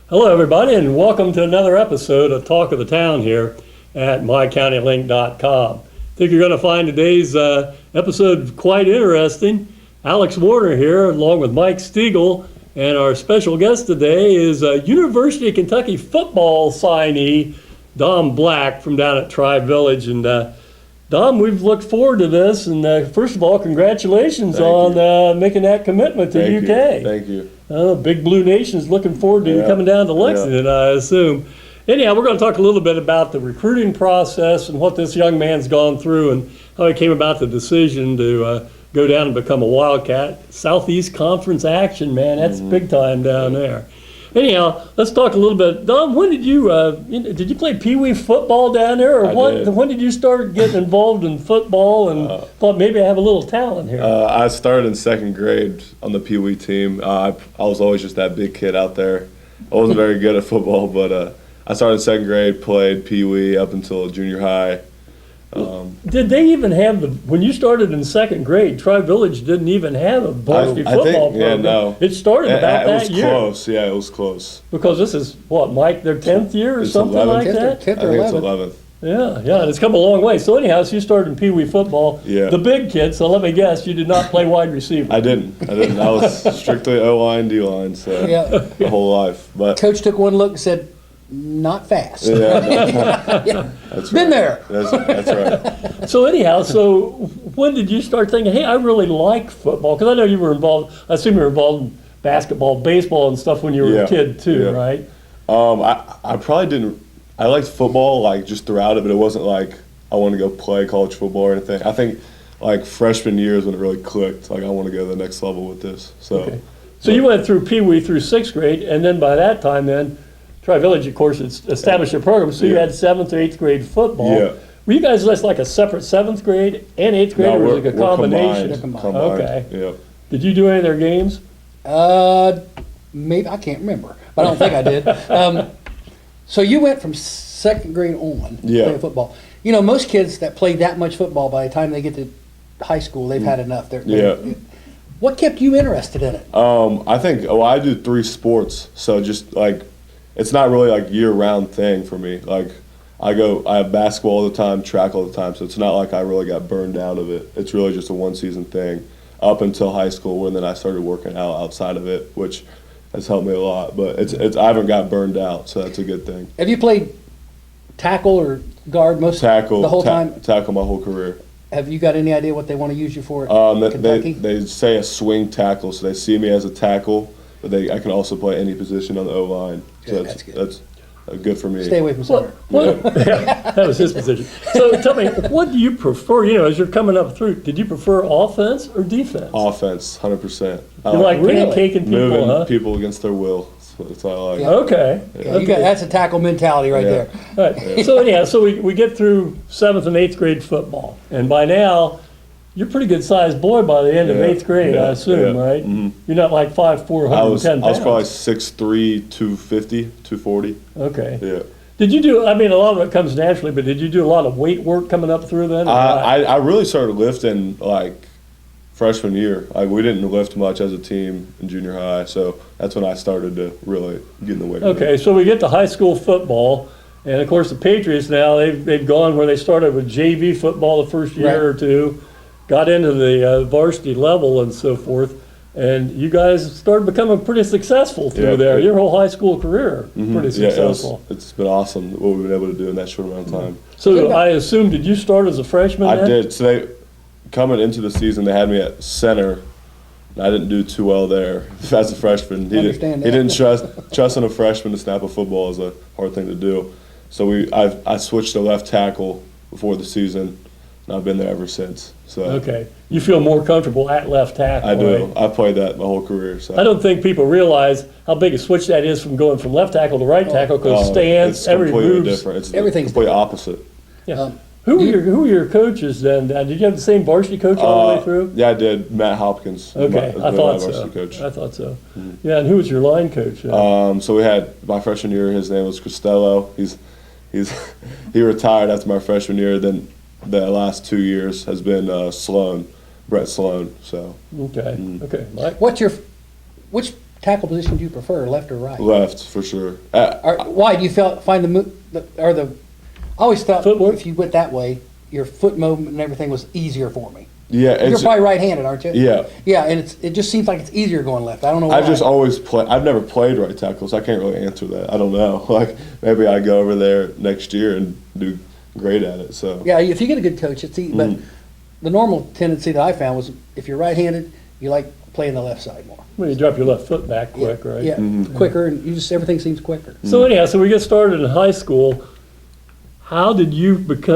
Hello, everybody, and welcome to another episode of Talk of the Town here at mycountylink.com. I think you're going to find today's episode quite interesting. Alex Warner here, along with Mike Stiegel, and our special guest today is University of Kentucky football signee, Dom Black from down at Tribe Village. And Dom, we've looked forward to this, and first of all, congratulations on making that commitment to the UK. Thank you. Big Blue Nation's looking forward to you coming down to Lexington, I assume. Anyhow, we're going to talk a little bit about the recruiting process and what this young man's gone through and how he came about the decision to go down and become a Wildcat. Southeast Conference action, man, that's big time down there. Anyhow, let's talk a little bit. Dom, when did you play Pee Wee football down there, or when did you start getting involved in football and thought maybe I have a little talent here? I started in second grade on the Pee Wee team. I was always just that big kid out there. I wasn't very good at football, but I started in second grade, played Pee Wee up until junior high. Did they even have when you started in second grade, Tribe Village didn't even have a varsity football program. Yeah, no. It started about that year. It was close, yeah, it was close. Because this is, what, Mike, their 10th year or something 11th. like that? 10th I or think it's 11th. 11th. Yeah, and it's come a long way. So anyhow, so you started in Pee Wee football. Yeah. The big kid, so let me guess, you did not play wide receiver. I didn't. I was strictly O-line, D-line, so Yeah. my whole life. But Coach took one look and said, not fast. yeah, that's Been right. there. That's right. So anyhow, so when did you start thinking, hey, I really like football? Because I know you were involved, I assume you were involved in basketball, baseball and stuff when you were a kid too, right? I probably didn't. I liked football like just throughout it, but it wasn't like I want to go play college football or anything. I think like freshman year is when it really clicked. Like I want to go to the next level with this. So, So you went through Pee Wee through sixth grade, and then by that time, then Tri Village, of course, it's established a program. So you had seventh or eighth grade football. Yeah. Were you guys just like a separate seventh grade and eighth grade, or was it a combination? Combined. Okay. Yeah. Did you do any of their games? Maybe, I can't remember, but I don't think I did. So you went from second grade on playing football. You know, most kids that play that much football, by the time they get to high school, they've had enough. What kept you interested in it? I think I do 3 sports, so just like it's not really like year-round thing for me. Like I have basketball all the time, track all the time, so it's not like I really got burned out of it. It's really just a one-season thing up until high school, and then I started working out outside of it, which has helped me a lot. But I haven't got burned out, so that's a good thing. Have you played tackle or guard the whole time? Tackle my whole career. Have you got any idea what they want to use you for at Kentucky? They say a swing tackle, so they see me as a tackle, but I can also play any position on the O-line. So that's good. That's good for me. Stay away from center. Yeah, that was his position. So tell me, what do you prefer? You know, as you're coming up through, did you prefer offense or defense? Offense, 100%. You like pancaking people, moving people against their will. That's what I like. Yeah. Okay. Yeah, that's a tackle mentality right there. All right. So anyhow, so we get through 7th and 8th grade football, and by now, you're a pretty good sized boy by the end of 8th grade, I assume, right? Mm-hmm. You're not like 5'4", 110 pounds. I was probably 6'3", 250, 240. Okay. Yeah. Did you do, I mean, a lot of it comes naturally, but did you do a lot of weight work coming up through then? I really started lifting like freshman year. We didn't lift much as a team in junior high, so that's when I started to really get in the weight room. Okay, so we get to high school football, and of course the Patriots now, they've gone where they started with JV football the first year or two, got into the varsity level and so forth, and you guys started becoming pretty successful through there. Your whole high school career, pretty successful. It's been awesome what we've been able to do in that short amount of time. So I assume, did you start as a freshman I then? did. So coming into the season, they had me at center, and I didn't do too well there as a freshman. He didn't trusting a freshman to snap a football is a hard thing to do. So I switched to left tackle before the season, and I've been there ever since. So okay, you feel more comfortable at left tackle. I do. Right? I played that my whole career. So I don't think people realize how big a switch that is from going from left tackle to right tackle, because stance, it's every completely move. different. It's Everything's completely opposite. Yeah. Who were your coaches then? Did you have the same varsity coach all the way through? Yeah, I did. Matt Hopkins. Okay, I thought so. Coach. I thought so. Yeah, and who was your line coach? So we had my freshman year. His name was Costello. He retired after my freshman year. Then the last 2 years has been Brett Sloan. So Okay, okay, Mike. Which tackle position do you prefer, left or right? Left for sure. Why do you find I always thought Footwork? if you went that way, your foot movement and everything was easier for me. Yeah, You're probably right-handed, aren't you? Yeah. Yeah, and it just seems like it's easier going left. I don't know why. I've just always played. I've never played right tackle, so I can't really answer that. I don't know. Like maybe I go over there next year and do great at it. So Yeah, if you get a good coach, it's easy. But the normal tendency that I found was if you're right-handed, you like playing the left side more. Well, you drop your left foot back quick, right? Yeah, quicker, and everything seems quicker. So anyhow, so we get started in high school. How did you get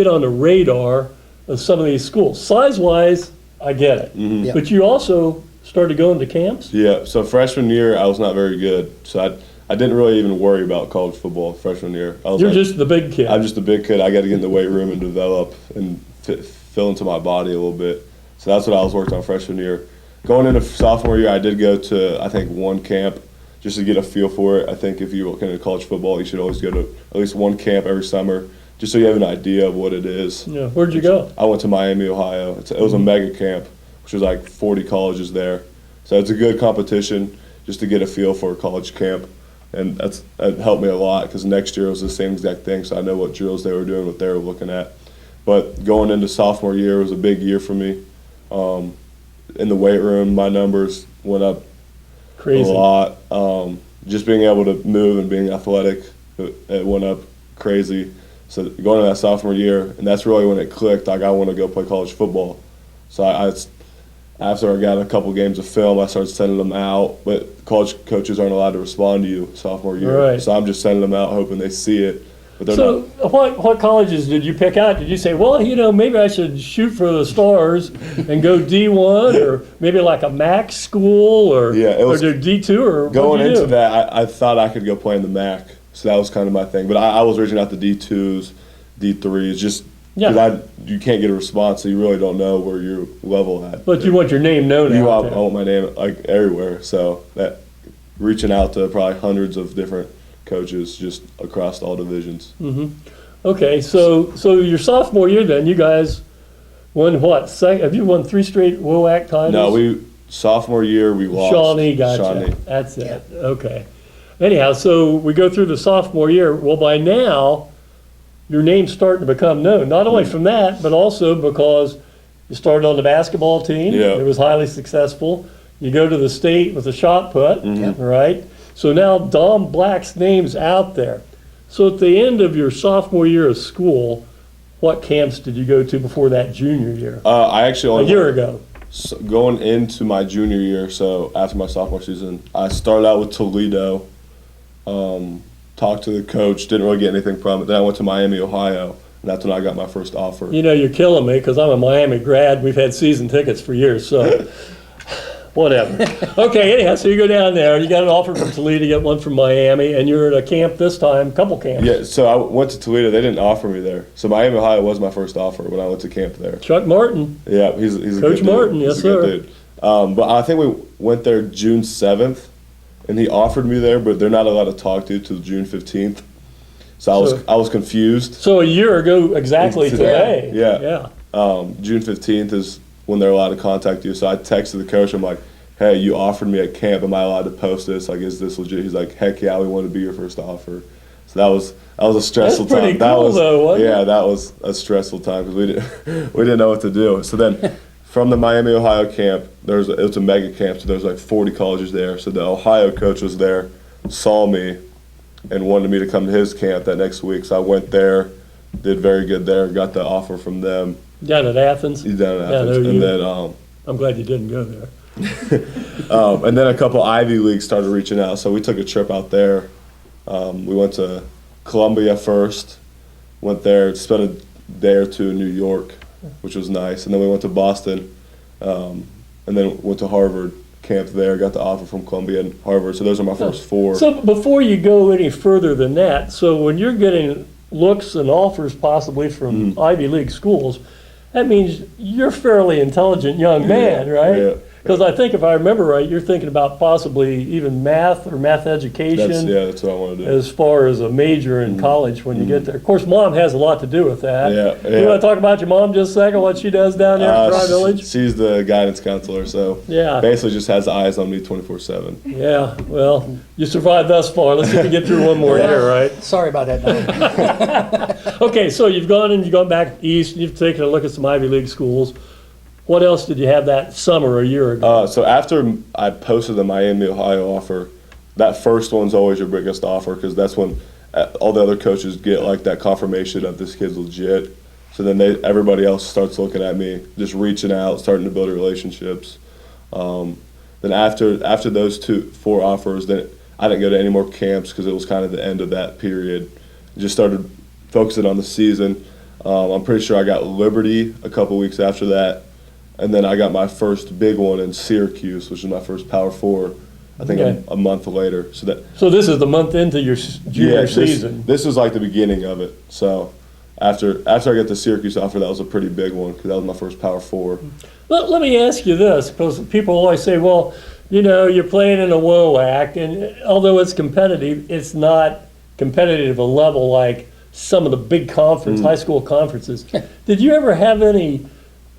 on the radar of some of these schools? Size-wise, I get it. Yeah. But you also started going to camps? yeah. So freshman year, I was not very good. So I didn't really even worry about college football freshman year. I was You're like, just the big kid. I'm just a big kid. I got to get in the weight room and develop and fill into my body a little bit. So that's what I was working on freshman year. Going into sophomore year, I did go to, I think, one camp just to get a feel for it. I think if you're looking at college football, you should always go to at least one camp every summer just so you have an idea of what it is. Yeah. Where'd you go? I went to Miami, Ohio. It was a mega camp, which was like 40 colleges there. So it's a good competition just to get a feel for a college camp. And that helped me a lot because next year it was the same exact thing, so I know what drills they were doing, what they were looking at. But going into sophomore year was a big year for me. In the weight room, my numbers went up Crazy. a lot. Just being able to move and being athletic, it went up crazy. So going into that sophomore year, and that's really when it clicked, like I want to go play college football. So after I got a couple games of film, I started sending them out. But college coaches aren't allowed to respond to you sophomore year. Right. So I'm just sending them out hoping they see it. But they're So not. what colleges did you pick out? Did you say, well, maybe I should shoot for the stars and go D1 or maybe like a MAC school or, Yeah, it was- or D2 or Going what'd you into do? that, I thought I could go play in the MAC. So that was kind of my thing. But I was reaching out to D2s, D3s, just Yeah. because you can't get a response, so you really don't know where you're level at. But you want your name known I out there. want my name like everywhere. So that reaching out to probably hundreds of different coaches just across all divisions. Okay, so your sophomore year then, you guys won what? Have you won 3 straight WOAC titles? No, sophomore year we lost. Shawnee, gotcha. Shawnee. That's it. Okay. Anyhow, so we go through the sophomore year. Well, by now, your name's starting to become known. Not only from that, but also because you started on the basketball team. Yeah. It was highly successful. You go to the state with a shot put, right? So now Dom Black's name's out there. So at the end of your sophomore year of school, what camps did you go to before that junior year? I actually A only year ago. going into my junior year, so after my sophomore season, I started out with Toledo. Talked to the coach, didn't really get anything from it. Then I went to Miami, Ohio, and that's when I got my first offer. You know, you're killing me because I'm a Miami grad. We've had season tickets for years, so whatever. Okay, anyhow, so you go down there. You got an offer from Toledo, you get one from Miami, and you're at a camp this time, couple camps. Yeah, so I went to Toledo. They didn't offer me there. So Miami, Ohio was my first offer when I went to camp there. Chuck Martin. Yeah, he's a Coach good dude. Martin, He's yes, a good sir. dude. But I think we went there June 7th, and he offered me there, but they're not allowed to talk to you till June 15th. So I was confused. So a year ago, exactly today. Yeah. Yeah. June 15th is when they're allowed to contact you. So I texted the coach. I'm like, hey, you offered me at camp. Am I allowed to post this? Like, is this legit? He's like, heck yeah, we want to be your first offer. So that was a stressful That's pretty time. cool, though, wasn't it? Yeah, that was a stressful time because we didn't know what to do. So then from the Miami, Ohio camp, it was a mega camp. So there was like 40 colleges there. So the Ohio coach was there, saw me, and wanted me to come to his camp that next week. So I went there, did very good there, got the offer from them. Down at Athens. He's down in Yeah, Athens. there And you- then I'm glad you didn't go there. and then a couple Ivy Leagues started reaching out. So we took a trip out there. We went to Columbia first, went there, spent a day or two in New York, which was nice. And then we went to Boston, and then went to Harvard, camped there, got the offer from Columbia and Harvard. So those are my first 4. So before you go any further than that, so when you're getting looks and offers possibly from Ivy League schools, that means you're a fairly intelligent young man, right? Yeah. Because I think if I remember right, you're thinking about possibly even math or math education. That's what I want to do. As far as a major in college when you get there. Of course, mom has a lot to do with that. Yeah. You want to talk about your mom just a second, what she does down there in Tri Village? She's the guidance counselor, so Yeah. basically just has eyes on me 24/7. Yeah, well, you survived thus far. Let's see if you get through one more year, right? Sorry about that, Don. Okay, so you've gone back east, and you've taken a look at some Ivy League schools. What else did you have that summer a year ago? So after I posted the Miami, Ohio offer, that first one's always your biggest offer because that's when all the other coaches get like that confirmation that this kid's legit. So then everybody else starts looking at me, just reaching out, starting to build relationships. Then after those 4 offers, then I didn't go to any more camps because it was kind of the end of that period. Just started focusing on the season. I'm pretty sure I got Liberty a couple weeks after that. And then I got my first big one in Syracuse, which is my first Power 4, I think Okay. a month later. So this is the month into your junior season. This was like the beginning of it. So after I got the Syracuse offer, that was a pretty big one because that was my first Power 4. Let me ask you this, because people always say, well, you know, you're playing in a WOAC, and although it's competitive, it's not competitive a level like some of the big high school conferences. Did you ever have any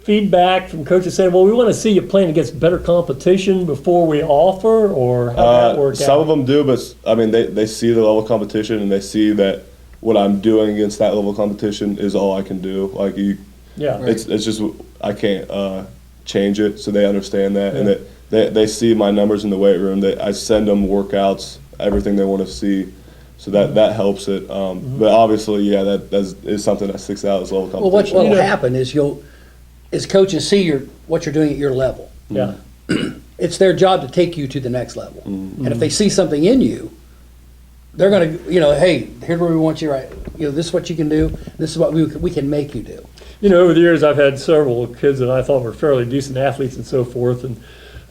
feedback from coaches saying, well, we want to see you playing against better competition before we offer, or how did that work out? Some of them do, but I mean, they see the level of competition and they see that what I'm doing against that level of competition is all I can do. Like Yeah. it's just I can't change it, so they understand that, Yeah. and they see my numbers in the weight room. I send them workouts, everything they want to see, so that helps it. But obviously, yeah, that is something that sticks out as level of Well, what competition. will happen is coaches see what you're doing at your level. Yeah. It's their job to take you to the next level. Mm-hmm. And if they see something in you, they're going to, hey, here's where we want you, right? This is what you can do. This is what we can make you do. You know, over the years, I've had several kids that I thought were fairly decent athletes and so forth, and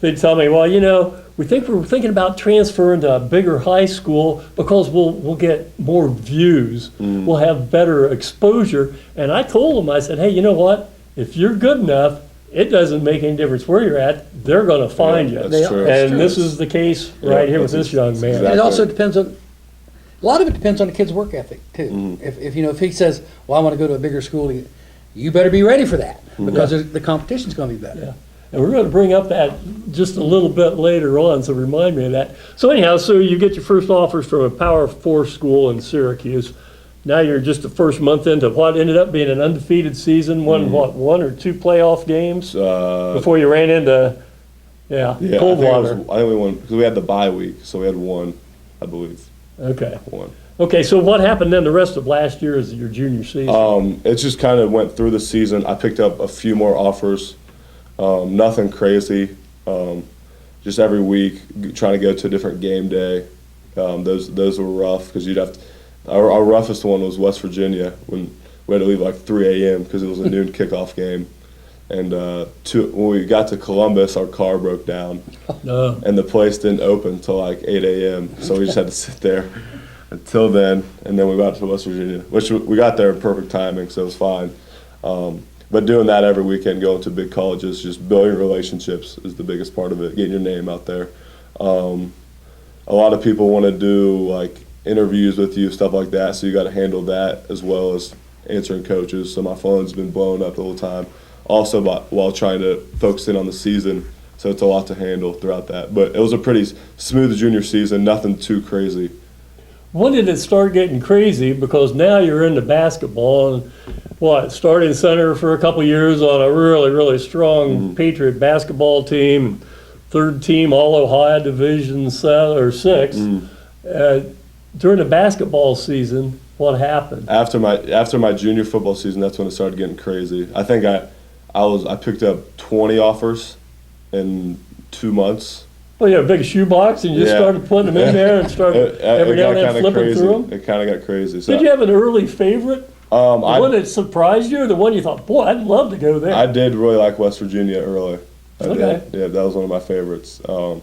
they'd tell me, well, you know, we're thinking about transferring to a bigger high school because we'll get more views, we'll have better exposure. And I told them, I said, hey, you know what? If you're good enough, it doesn't make any difference where you're at. They're going to find you. That's true. And this is the case right here with this young man. exactly. And it also depends on, a lot of it depends on the kid's work ethic too. Mm-hmm. If he says, well, I want to go to a bigger school, you better be ready for that because the competition's going to be better. Yeah. And we're going to bring up that just a little bit later on, so remind me of that. So anyhow, so you get your first offers from a Power 4 school in Syracuse. Now you're just the first month into what ended up being an undefeated season, one or two playoff games before you ran into Coldwater. I think we won because we had the bye week, so we had one, I believe. Okay. One. Okay, so what happened then the rest of last year is your junior season? It just kind of went through the season. I picked up a few more offers, nothing crazy. Just every week, trying to go to a different game day. Those were rough because you'd have to. Our roughest one was West Virginia when we had to leave like 3 a.m. because it was a noon kickoff game. And when we got to Columbus, our car broke down, No. and the place didn't open until like 8 a.m. So we just had to sit there until then, and then we got to West Virginia, which we got there in perfect timing, so it was fine. But doing that every weekend, going to big colleges, just building relationships is the biggest part of it, getting your name out there. A lot of people want to do like interviews with you, stuff like that, so you got to handle that as well as answering coaches. So my phone's been blowing up the whole time. Also, while trying to focus in on the season, so it's a lot to handle throughout that. But it was a pretty smooth junior season, nothing too crazy. When did it start getting crazy? Because now you're into basketball and starting center for a couple years on a really, really strong Patriot basketball team, third team All Ohio Division 7 or 6. During the basketball season, what happened? After my junior football season, that's when it started getting crazy. I think I picked up 20 offers in 2 months. Well, you had a big shoebox and you just started putting them in there and started every now and then flipping through them? It kind of got crazy. So Did you have an early favorite? The one that surprised you or the one you thought, boy, I'd love to go there? I did really like West Virginia early. I did. Okay. Yeah, that was one of my favorites. But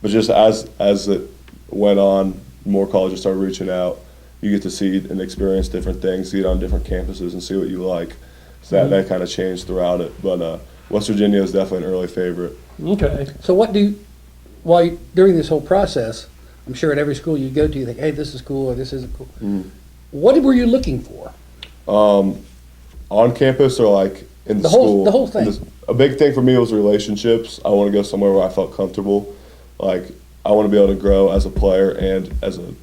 just as it went on, more colleges started reaching out. You get to see and experience different things, see it on different campuses and see what you like. So that kind of changed throughout it. But West Virginia is definitely an early favorite. Okay. So during this whole process, I'm sure at every school you go to, you think, hey, this is cool or this isn't cool. What were you looking for? On campus or like in The school? whole thing. A big thing for me was relationships. I want to go somewhere where I felt comfortable. Like, I want to be able to grow as a player and as a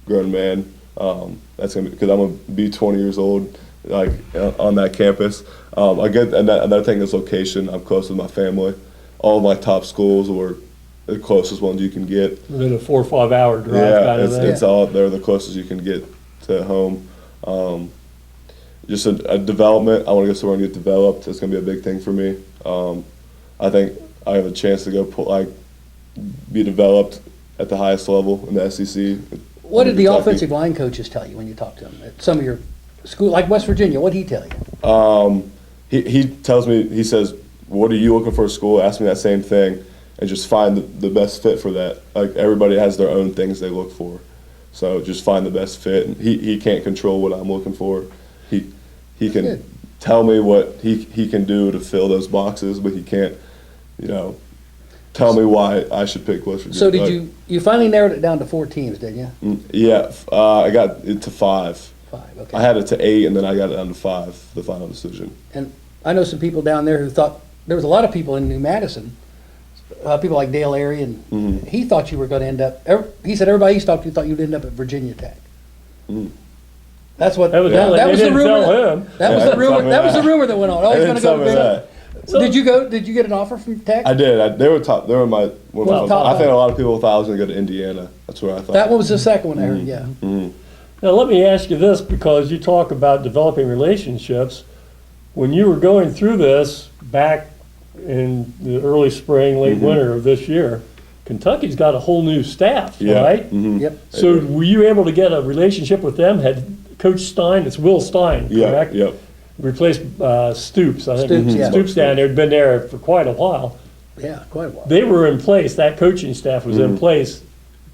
grown man. That's gonna because I'm gonna be 20 years old, like on that campus. Another thing is location. I'm close with my family. All of my top schools were the closest ones you can get. Within a 4 or 5 hour drive Yeah, kind of thing. it's all they're the closest you can get to home. Just a development. I want to go somewhere and get developed. It's gonna be a big thing for me. I think I have a chance to go be developed at the highest level in the SEC. What did the Kentucky. offensive line coaches tell you when you talked to them at some of your school, like West Virginia? What did he tell you? He tells me, he says, what are you looking for at school? Ask me that same thing and just find the best fit for that. Like, everybody has their own things they look for. So just find the best fit. And he can't control what I'm looking for. He can Good. tell me what he can do to fill those boxes, but he can't, tell me why I should pick West Virginia. So did you finally narrowed it down to 4 teams, didn't you? Yeah, I got it to 5. 5, okay. I had it to 8, and then I got it down to 5, the final decision. And I know some people down there who thought, there was a lot of people in New Madison, people like Dale Airy, and he thought you were going to end up, he said everybody he's talked to thought you'd end up at Virginia Tech. That's what, that Evidently, was they the didn't rumor. tell him. That was Yeah, the rumor. tell me That was the that. rumor that went on. Oh, he's They going to didn't go tell to me Virginia. that. So- Did you get an offer from Tech? I did. They were top. They were my. Well, I think a lot of people thought I was going to go to Indiana. That's where I thought. That one was the second one I heard. Yeah. Now, let me ask you this, because you talk about developing relationships. When you were going through this back in the early spring, late winter of this year, Kentucky's got a whole new staff, Yeah. right? Yep. So were you able to get a relationship with them? Had Coach Stein, it's Will Stein, Yeah. correct? Yep. Replaced Stoops, I think. Stoops, yeah. Stoops down there, had been there for quite a while. Yeah, quite a while. They were in place, that coaching staff was in place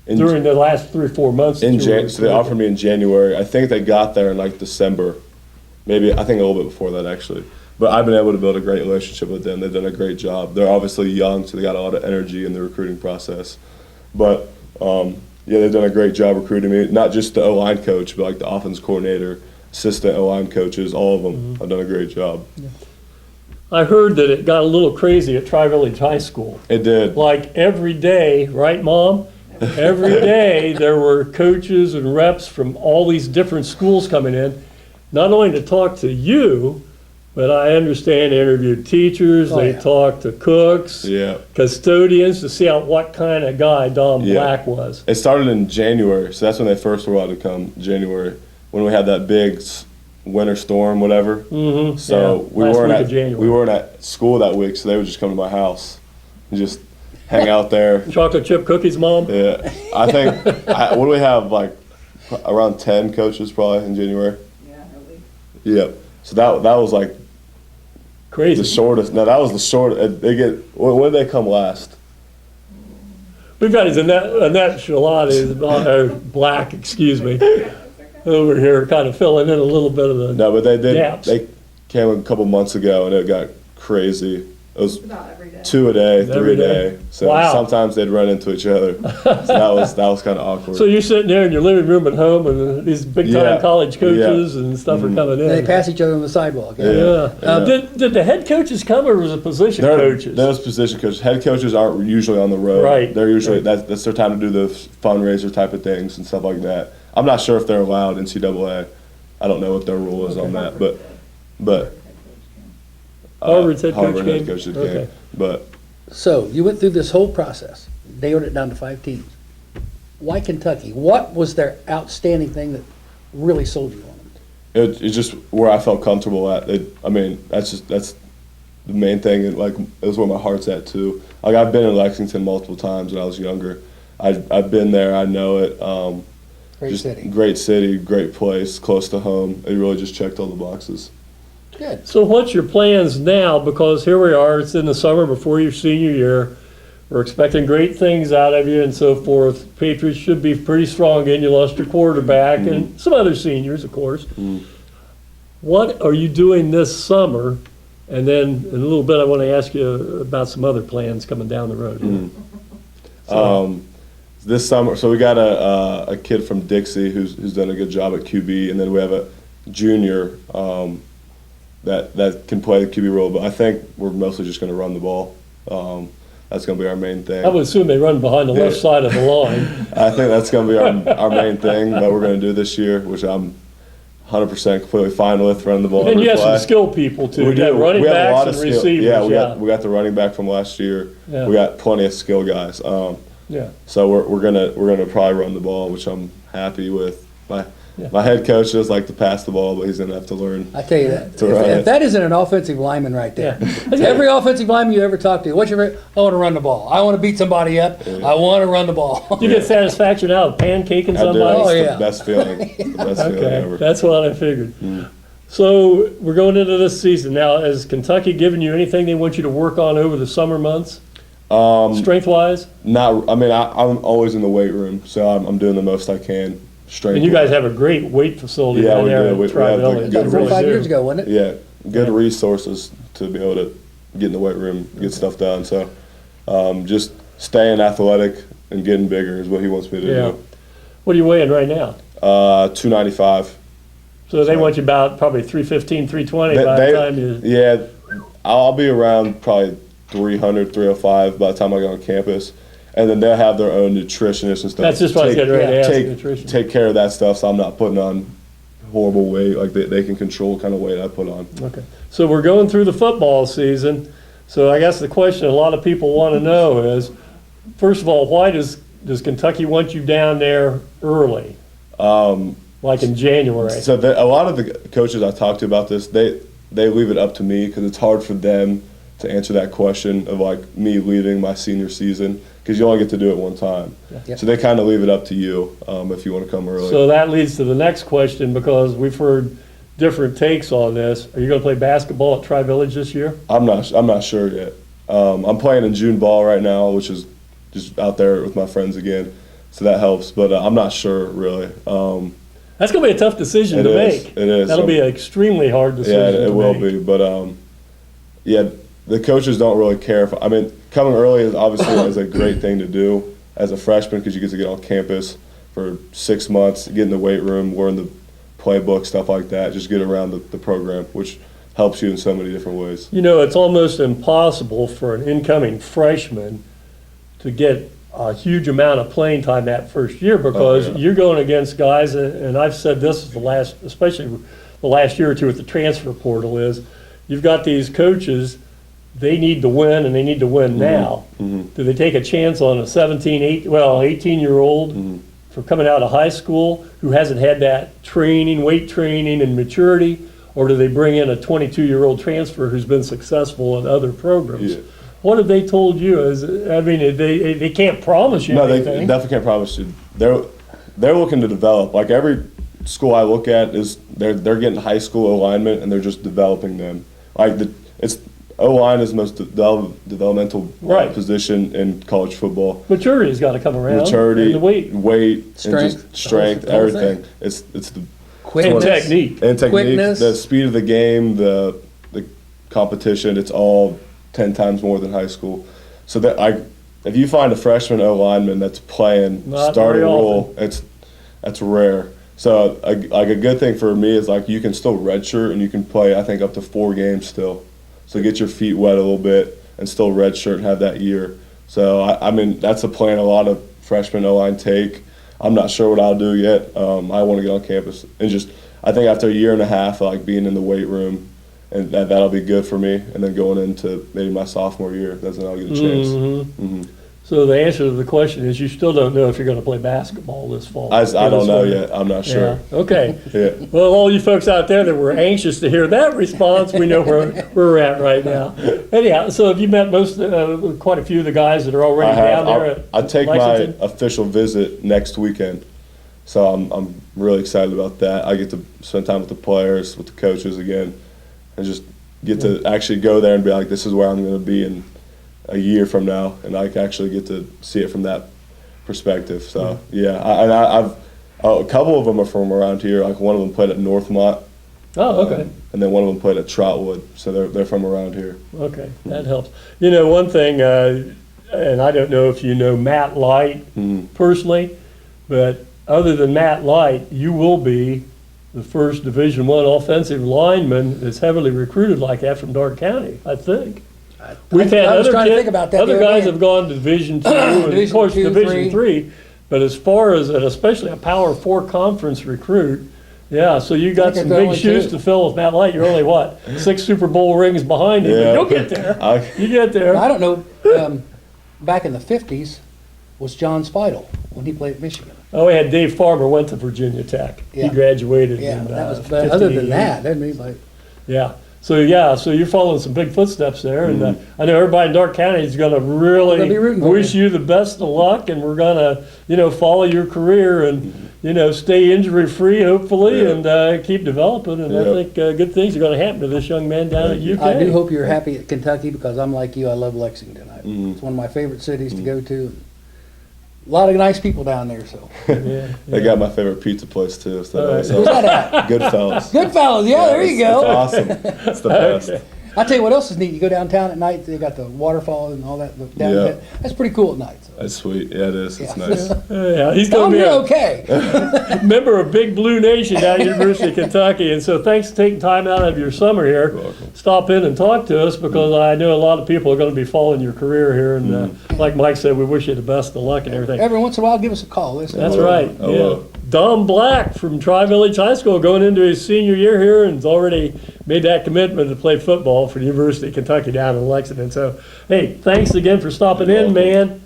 In, during the last 3 or 4 months. that you were so they offered me in January. I think they got there in like December, maybe. I think a little bit before that actually. But I've been able to build a great relationship with them. They've done a great job. They're obviously young, so they got a lot of energy in the recruiting process. But they've done a great job recruiting me. Not just the O-line coach, but like the offense coordinator, assistant O-line coaches, all of them have done a great job. I heard that it got a little crazy at Tri-Village High School. It did. Like every day, right, Mom? Every day there were coaches and reps from all these different schools coming in, not only to talk to you, but I understand they interviewed teachers, Oh, they yeah. talked to cooks, Yeah. custodians to see out what kind of guy Don Yeah. Black was. It started in January, so that's when they first were allowed to come, January, when we had that big winter storm, whatever. Mm-hmm. So we weren't at school that week, so they would just come to my house and just hang out there. Chocolate chip cookies, Mom? Yeah, I think what do we have, like around 10 coaches probably in January? Yeah, at least. Yep. So that was like Crazy. the shortest. No, that was the short. They get when did they come last? We've got his Annette Shalati, Black, excuse me, over here kind of filling in a little bit of the No, but they did. gaps. They came a couple months ago, and it got crazy. It was About every day. 2 a day, 3 Every a day? day. So Wow. sometimes they'd run into each other. So that was kind of awkward. So you're sitting there in your living room at home, and these big-time Yeah. college coaches and stuff are coming in. They pass each other on the sidewalk. Yeah. Yeah. Did the head coaches come, or was it position coaches? Those position coaches, head coaches aren't usually on the road. Right. They're usually that's their time to do the fundraiser type of things and stuff like that. I'm not sure if they're allowed NCAA. I don't know what their rule is on that, but Harvard's head coach Harvard came? head coach came. Okay. But So you went through this whole process, narrowed it down to 5 teams. Why Kentucky? What was their outstanding thing that really sold you on them? it's just where I felt comfortable at. That's the main thing. It was where my heart's at too. Like, I've been in Lexington multiple times when I was younger. I've been there. I know it. Great city, great place, close to home. It really just checked all the boxes. Good. So what's your plans now? Because here we are, it's in the summer before your senior year. We're expecting great things out of you and so forth. Patriots should be pretty strong again. You lost your quarterback and some other seniors, of course. What are you doing this summer And then in a little bit, I want to ask you about some other plans coming down the road. This summer, so we got a kid from Dixie who's done a good job at QB, and then we have a junior that can play the QB role. But I think we're mostly just going to run the ball. That's going to be our main thing. I would assume they run behind the left side of the line. I think that's going to be our main thing that we're going to do this year, which I'm 100% completely fine with, running the ball. And every you have some play. skill people too. We You got do. running We have a lot backs of and skill. receivers. Yeah, we got the running back from last year. Yeah. We got plenty of skill guys. Yeah. So we're gonna probably run the ball, which I'm happy with. My head coach does like to pass the ball, but he's gonna have to learn. I tell you that. To run If it. that isn't an offensive lineman right there. Yeah. Every offensive lineman you ever talk to, what's your? I want to run the ball. I want to beat somebody up. I want to run the ball. You get satisfaction out of pancaking I do. somebody? Oh, It's yeah. the best feeling. The best feeling Okay, ever. that's what I figured. So we're going into this season now. Has Kentucky given you anything they want you to work on over the summer months, strength-wise? Not. I mean, I'm always in the weight room, so I'm doing the most I can. Strength. And you guys have a great weight facility Yeah, down we there do. at We have Tri-Valley. the About good 4 or really 5 do. years ago, wasn't it? Yeah, good Yeah. resources to be able to get in the weight room, get stuff done. So, just staying athletic and getting bigger is what he wants me to Yeah. What are you weighing right now? do. 295. So they want you about probably 315, 320 They- by they- the time you. Yeah, I'll be around probably 300, 305 by the time I get on campus. And then they'll have their own nutritionist and stuff. That's just what I was getting ready to ask, nutrition. Take care of that stuff, so I'm not putting on horrible weight. Like they can control what kind of weight I put on. Okay. So we're going through the football season. So I guess the question a lot of people want to know is, first of all, why does Kentucky want you down there early? Like in January? So a lot of the coaches I talked to about this, they leave it up to me because it's hard for them to answer that question of like me leaving my senior season because you only get to do it one time. Yeah. So they kind of leave it up to you if you want to come early. So that leads to the next question, because we've heard different takes on this. Are you going to play basketball at Tri-Village this year? I'm not sure yet. I'm playing in June ball right now, which is just out there with my friends again, so that helps. But I'm not sure really. That's going to be a tough decision It to is. make. It is. That'll be an extremely hard decision Yeah, to it will make. be. But yeah, the coaches don't really care. I mean, coming early is obviously is a great thing to do as a freshman because you get to get on campus for 6 months, get in the weight room, learn the playbook, stuff like that. Just get around the program, which helps you in so many different ways. You know, it's almost impossible for an incoming freshman to get a huge amount of playing time that first year because Oh, yeah. you're going against guys, and I've said this especially the last year or two with the transfer portal, is you've got these coaches, they need to win, and they need to win now. Do they take a chance on a 18-year-old for coming out of high school who hasn't had that training, weight training, and maturity? Or do they bring in a 22-year-old transfer who's been successful in other programs? Yeah. What have they told you? They can't promise you No, they anything. definitely can't promise you. They're looking to develop. Like every school I look at is they're getting high school alignment and they're just developing them. Like O-line is the most developmental Right. position in college football. Maturity's got to come around. Maturity, And the weight. and Strength. just strength, The whole thing. everything. It's the And Quickness. technique. and technique, Quickness. the speed of the game, the competition. It's all 10 times more than high school. So if you find a freshman O lineman that's playing Not starting very role, that's rare. So a good thing for me is like you can still redshirt and you can play I think up to 4 games still. So get your feet wet a little bit and still redshirt and have that year. So I mean that's a plan a lot of freshmen O line take. I'm not sure what I'll do yet. I want to get on campus and just I think after a year and a half like being in the weight room. And that'll be good for me. And then going into maybe my sophomore year, that's when I'll get a chance. So the answer to the question is you still don't know if you're going to play basketball this fall. I don't know yet. I'm not sure. Yeah. Okay. Yeah. Well, all you folks out there that were anxious to hear that response, we know where we're at right now. Anyhow, so have you met quite a few of the guys that are already I have. down there? I take my Lexington? official visit next weekend, so I'm really excited about that. I get to spend time with the players, with the coaches again, and just get to actually go there and be like, this is where I'm going to be in a year from now, and I can actually get to see it from that perspective. So I've a couple of them are from around here. Like one of them played at Northmont Oh, okay. And then one of them played at Trotwood, so they're from around here. Okay, that helps. You know, one thing, and I don't know if you know Matt Light personally, but other than Matt Light, you will be the first Division I offensive lineman that's heavily recruited like that from Darke County, I think. We've had I was other trying to think about that the other other guys day. have gone to Division II, and of Division course II, Division III. But as far as, and especially a Power 4 conference recruit, yeah, so you got think some they're big only shoes two. to fill with Matt Light. You're only what, 6 Super Bowl rings behind him, but Yeah. you'll get there. I- You get there. I don't know, back in the 50s was John Speidel when he played at Michigan. Oh, we had Dave Farmer went to Virginia Tech. He Yeah. graduated Yeah, in that was, but other than 58. that, I mean, like, Yeah. So you're following some big footsteps there, and I know everybody in Darke County is going to really We're gonna be rooting for wish you the best of luck, and we're going to follow your career and stay injury free hopefully, Yeah. and keep developing. And I Yeah. think good things are going to happen to this young man down at UK. I do hope you're happy at Kentucky because I'm like you, I love Lexington. It's one of my favorite cities to go to. A lot of nice people down there, so. Yeah. They got my favorite pizza place too. So that always Where's helps. that at? Goodfellas. Goodfellas, yeah, there you It's go. awesome. It's the best. Okay. I'll tell you what else is neat. You go downtown at night, they got the waterfall and all that. Yeah. That's pretty cool at night. So. That's sweet. Yeah, it is. It's Yeah. nice. Yeah, he's Tell going them to be you're a okay. member of Big Blue Nation down at University of Kentucky. And so thanks for taking time out of your summer here. You're welcome. Stop in and talk to us because I know a lot of people are going to be following your career here. And like Mike said, we wish you the best of luck and everything. Every once in a while, give us a call. Listen, That's will. right. I Yeah. will. Dom Black from Tri-Village High School going into his senior year here and has already made that commitment to play football for the University of Kentucky down in Lexington. So, hey, thanks again for stopping in, welcome. man.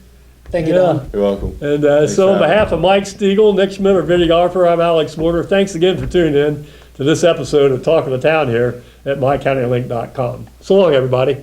Thank you, Yeah. Don. You're welcome. And Thanks so for on having behalf me. of Mike Stiegel, Nick Schmidt, our videographer, I'm Alex Warner. Thanks again for tuning in to this episode of Talk of the Town here at mycountylink.com. So long, everybody.